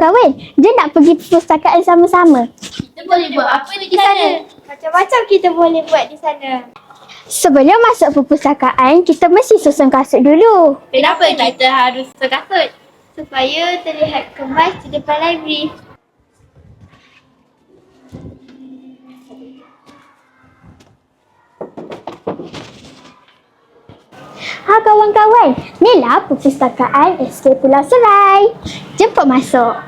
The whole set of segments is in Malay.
kawan-kawan, jom nak pergi perpustakaan sama-sama. Kita boleh buat apa di sana? Macam-macam kita boleh buat di sana. Sebelum masuk perpustakaan, kita mesti susun kasut dulu. Kenapa kita harus terkasut? Supaya terlihat kemas di depan library. Ha kawan-kawan, inilah perpustakaan SK Pulau Serai. Jemput masuk.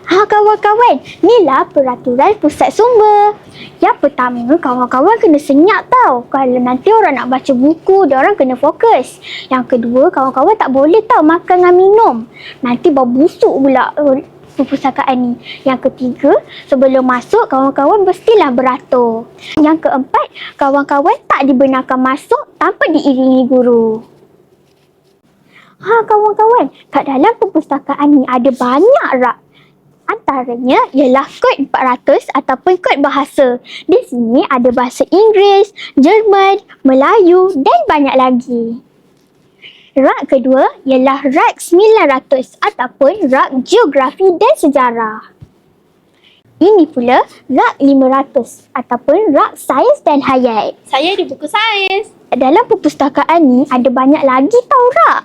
Ha kawan-kawan, inilah peraturan pusat sumber. Yang pertama, kawan-kawan kena senyap tau. Kalau nanti orang nak baca buku, dia orang kena fokus. Yang kedua, kawan-kawan tak boleh tau makan dengan minum. Nanti bau busuk pula perpustakaan ni. Yang ketiga, sebelum masuk, kawan-kawan mestilah beratur. Yang keempat, kawan-kawan tak dibenarkan masuk tanpa diiringi guru. Ha kawan-kawan, kat dalam perpustakaan ni ada banyak rak. Antaranya ialah kod 400 ataupun kod bahasa. Di sini ada bahasa Inggeris, Jerman, Melayu dan banyak lagi. Rak kedua ialah rak 900 ataupun rak geografi dan sejarah. Ini pula rak 500 ataupun rak sains dan hayat. Saya ada buku sains. Dalam perpustakaan ni ada banyak lagi tau rak.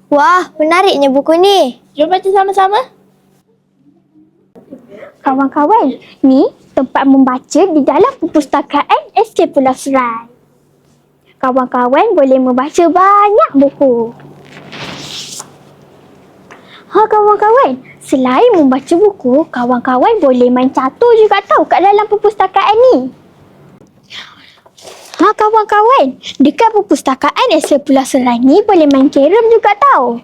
Wah, menariknya buku ni. Jom baca sama-sama. Kawan-kawan, ni tempat membaca di dalam perpustakaan SK Pulau Serai. Kawan-kawan boleh membaca banyak buku. Ha kawan-kawan, selain membaca buku, kawan-kawan boleh main catur juga tau kat dalam perpustakaan ni. Ha kawan-kawan, dekat perpustakaan SK Pulau Serai ni boleh main carrom juga tau.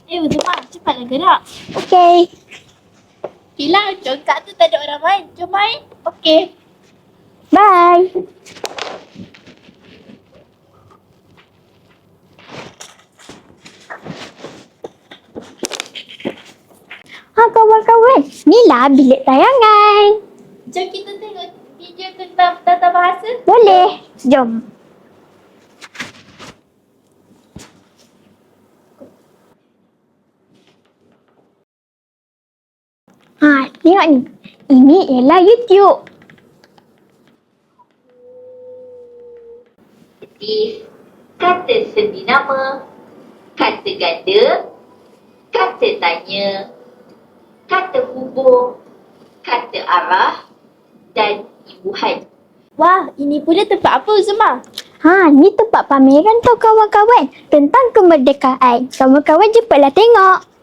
Uzma, cepatlah gerak. Okey. Hilang, congkak tu tak ada orang main. Jom main. Okey. Bye. Ha kawan-kawan, inilah bilik tayangan. Jom kita tengok video tentang tata bahasa. Boleh. Jom. Ha, tengok ni. Ini ialah YouTube. Ketif, kata sendi nama, kata ganda, kata tanya, kata hubung, kata arah dan imbuhan. Wah, ini pula tempat apa Uzma? Ha, ni tempat pameran tau kawan-kawan tentang kemerdekaan. Kawan-kawan cepatlah tengok.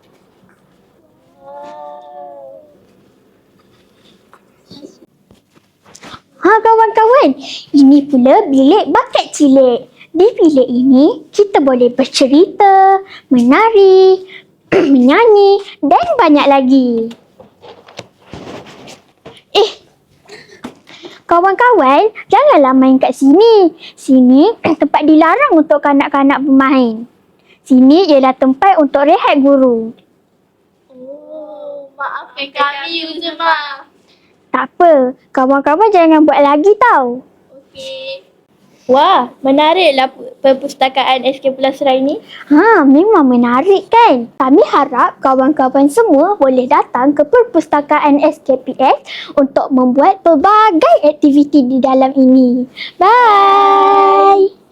Ha kawan-kawan, ini pula bilik bakat cilik. Di bilik ini, kita boleh bercerita, menari, menyanyi dan banyak lagi. Kawan-kawan, janganlah main kat sini. Sini tempat dilarang untuk kanak-kanak bermain. Sini ialah tempat untuk rehat guru. Oh, maafkan kami Uzma. Tak apa, kawan-kawan jangan buat lagi tau. Okey. Wah, menariklah perpustakaan SK Pulau Serai ni. Ha, memang menarik kan? Kami harap kawan-kawan semua boleh datang ke perpustakaan SKPS untuk membuat pelbagai aktiviti di dalam ini. Bye!